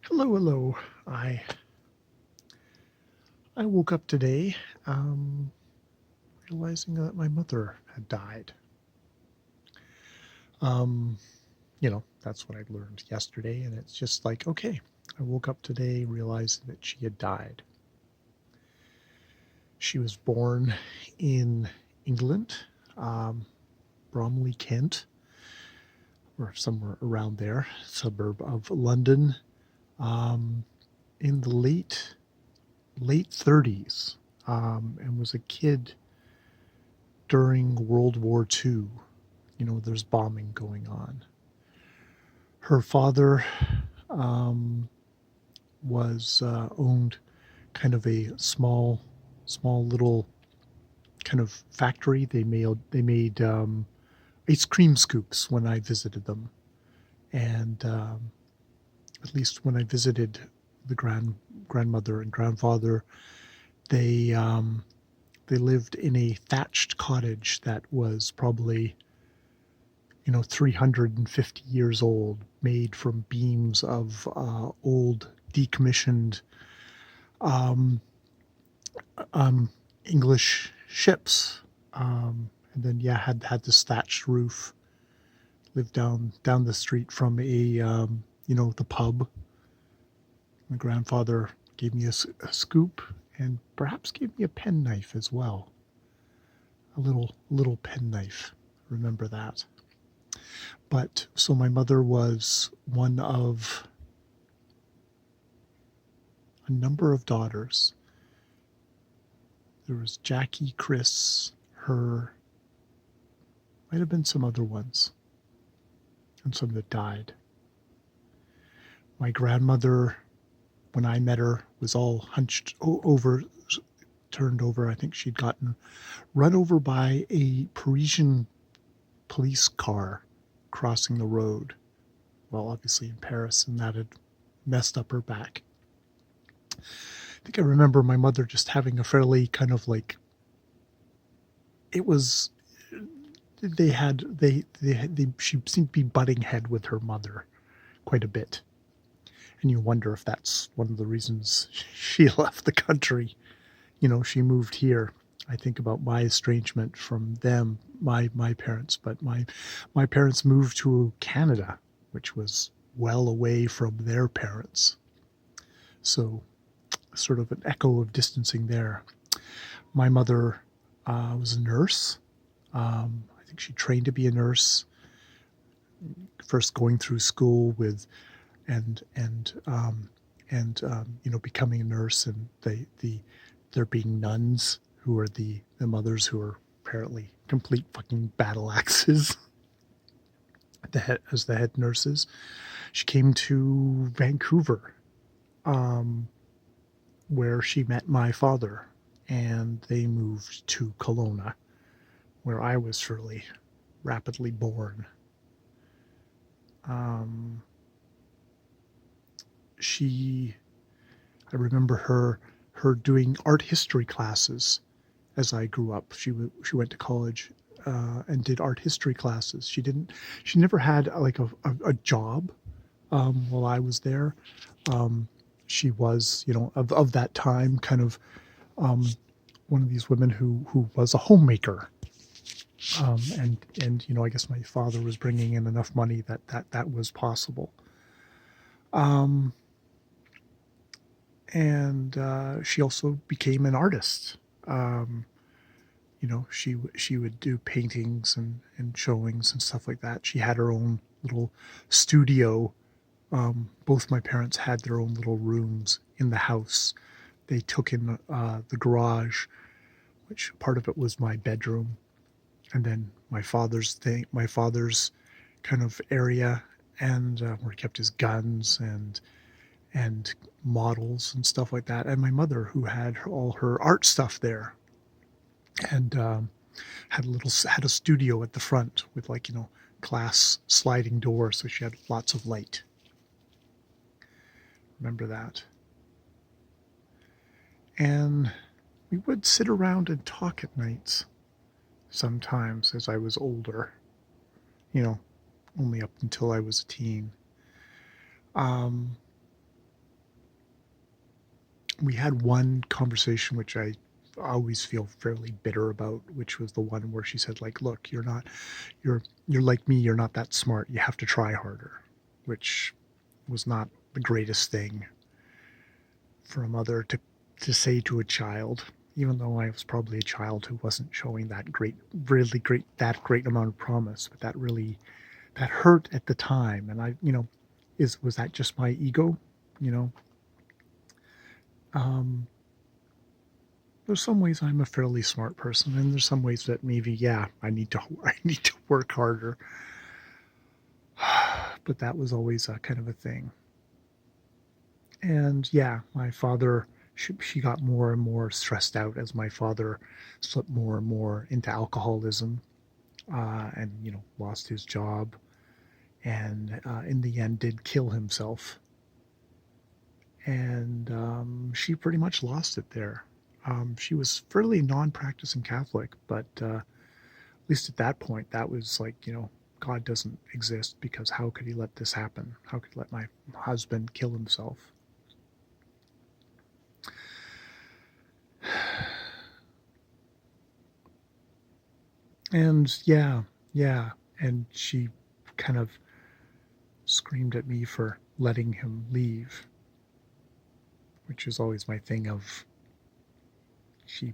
Hello, hello. I I woke up today, realizing that my mother had died. Um, that's what I learned yesterday, and it's just like, okay, I woke up today realizing that she had died. She was born in England, um, Bromley, Kent, or somewhere around there, suburb of London, um, in the late 30s, and was a kid during World War II. There's bombing going on. Her father um, was owned kind of a small little kind of factory. They made ice cream scoops when I visited them, and at least when I visited the grandmother and grandfather, they um, they lived in a thatched cottage that was probably 350 years old, made from beams of old decommissioned um, um, English ships. And then, yeah, had this thatched roof. Lived down the street from the pub. My grandfather gave me a scoop and perhaps gave me a penknife as well. A little penknife. Remember that. But so my mother was one of a number of daughters. There was Jackie, Chris, her, might have been some other ones, and some that died. My grandmother, when I met her, was all hunched over, turned over. I think she'd gotten run over by a Parisian police car crossing the road. Well, obviously in Paris, and that had messed up her back. I think I remember my mother just having a fairly kind of like, it was she seemed to be butting head with her mother quite a bit, and you wonder if that's one of the reasons she left the country. She moved here. I think about my estrangement from them, my parents, but my parents moved to Canada, which was well away from their parents. So sort of an echo of distancing there. My mother was a nurse. I think she trained to be a nurse, first going through school with and becoming a nurse, and there being nuns who are the mothers who are apparently complete fucking battle axes as the head nurses. She came to Vancouver, um, where she met my father, and they moved to Kelowna, where I was fairly rapidly born. Um, she I remember her doing art history classes as I grew up. She went to college and did art history classes. She never had like a job while I was there. Um, she was, of that time, kind of um, one of these women who was a homemaker. And I guess my father was bringing in enough money that was possible. Um, and she also became an artist. Um, she would do paintings and showings and stuff like that. She had her own little studio. Both my parents had their own little rooms in the house. They took in the garage, which part of it was my bedroom, and then my father's kind of area, and where he kept his guns and models and stuff like that. And my mother, who had all her art stuff there, and had a studio at the front with, like, glass sliding doors, so she had lots of light. Remember that. And we would sit around and talk at nights sometimes as I was older, you know only up until I was a teen. um we had one conversation which I always feel fairly bitter about, which was the one where she said, like, look, you're like me, you're not that smart, you have to try harder, which was not the greatest thing for a mother to say to a child, even though I was probably a child who wasn't showing that great amount of promise. But that hurt at the time. And was that just my ego? You know, um, there's some ways I'm a fairly smart person, and there's some ways that maybe, yeah, I need to work harder. But that was always a kind of a thing. And yeah, my father, she got more and more stressed out as my father slipped more and more into alcoholism, and lost his job, and in the end did kill himself. And she pretty much lost it there. She was fairly non-practicing Catholic, but at least at that point, that was like, God doesn't exist, because how could he let this happen? How could he let my husband kill himself? And yeah. And she kind of screamed at me for letting him leave, which is always my thing of she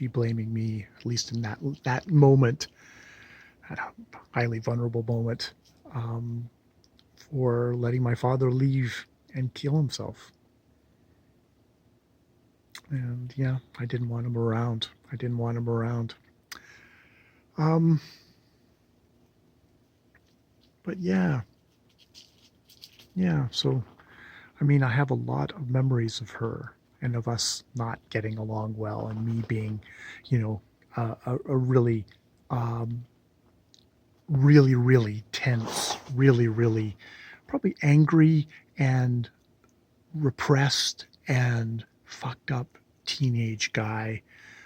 blaming me, at least in that moment, that highly vulnerable moment, um, for letting my father leave and kill himself. And yeah, I didn't want him around. I didn't want him around. Um, but yeah. So, I mean, I have a lot of memories of her and of us not getting along well, and me being, a really, um, really tense, really probably angry and repressed and fucked up teenage guy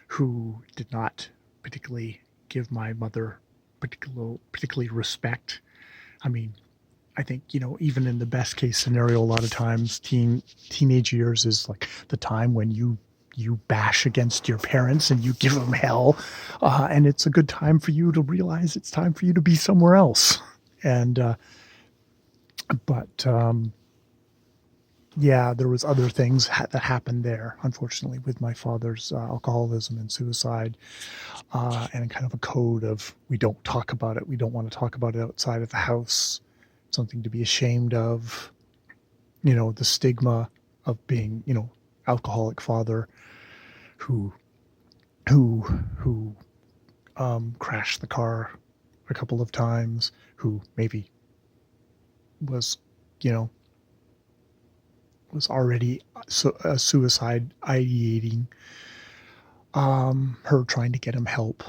who did not particularly give my mother particularly respect. I mean, I think, even in the best case scenario, a lot of times teenage years is like the time when you bash against your parents and you give them hell, and it's a good time for you to realize it's time for you to be somewhere else. And but yeah, there was other things that happened there, unfortunately, with my father's alcoholism and suicide, and kind of a code of, we don't talk about it. We don't want to talk about it outside of the house. Something to be ashamed of. The stigma of being, alcoholic father who crashed the car a couple of times, who maybe was, you know, was already suicide ideating, her trying to get him help,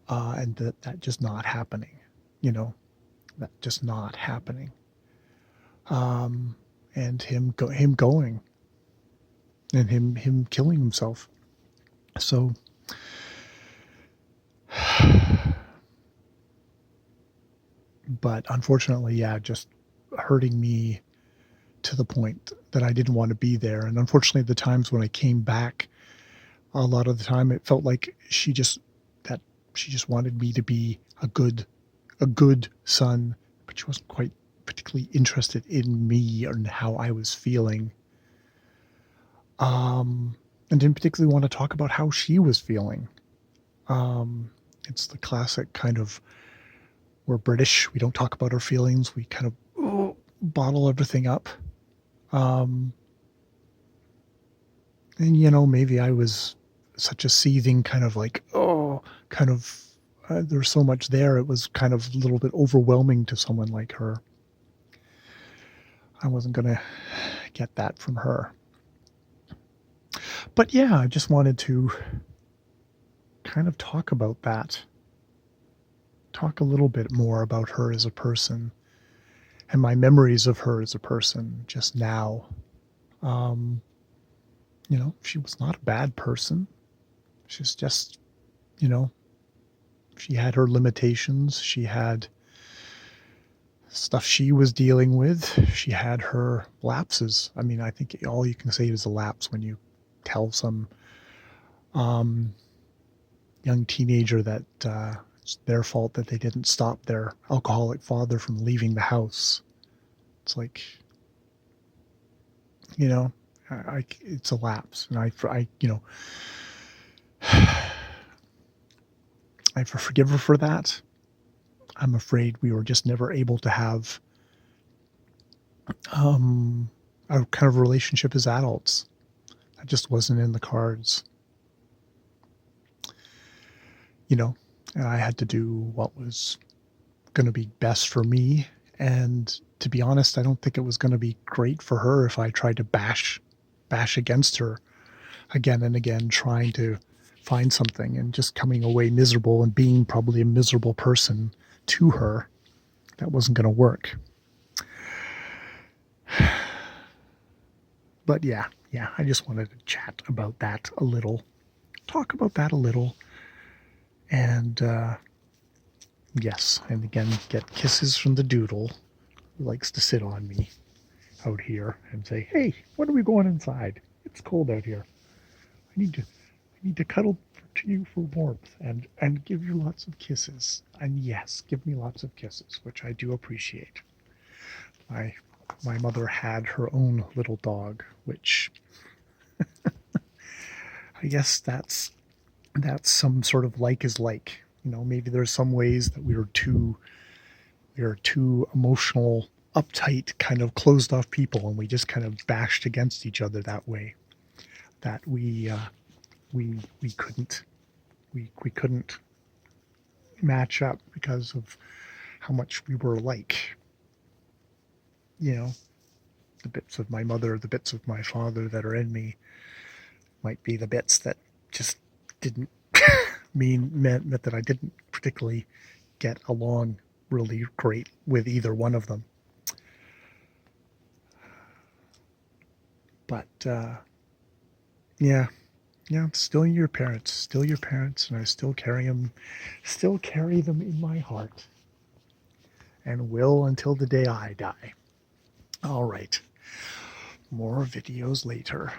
and that just not happening, that just not happening. And him going, and him killing himself. So, but unfortunately, yeah, just hurting me to the point that I didn't want to be there. And unfortunately, the times when I came back, a lot of the time it felt like she just wanted me to be a good son, but she wasn't quite particularly interested in me and how I was feeling. And didn't particularly want to talk about how she was feeling. It's the classic kind of, we're British, we don't talk about our feelings, we kind of bottle everything up. And maybe I was such a seething kind of like, there's so much there. It was kind of a little bit overwhelming to someone like her. I wasn't going to get that from her. But yeah, I just wanted to kind of talk about that. Talk a little bit more about her as a person and my memories of her as a person just now. She was not a bad person. She's just, she had her limitations. She had stuff she was dealing with. She had her lapses. I mean, I think all you can say is a lapse when you tell some young teenager that it's their fault that they didn't stop their alcoholic father from leaving the house. It's like, you know, it's a lapse, and I I forgive her for that. I'm afraid we were just never able to have a kind of relationship as adults. That just wasn't in the cards, you know. And I had to do what was going to be best for me. And to be honest, I don't think it was going to be great for her if I tried to bash against her again and again, trying to find something and just coming away miserable and being probably a miserable person to her. That wasn't going to work. But yeah, I just wanted to chat about that a little, talk about that a little, and yes, and again, get kisses from the doodle, who likes to sit on me out here and say, "Hey, when are we going inside? It's cold out here. I need to cuddle to you for warmth and give you lots of kisses. And yes, give me lots of kisses," which I do appreciate. My mother had her own little dog, which I guess that's some sort of like is like. You know, maybe there's some ways that we are too emotional, uptight, kind of closed off people, and we just kind of bashed against each other that way. That we couldn't match up because of how much we were alike. You know, the bits of my mother, the bits of my father that are in me might be the bits that just didn't meant that I didn't particularly get along really great with either one of them. But yeah, still your parents, and I still carry them in my heart, and will until the day I die. All right, more videos later.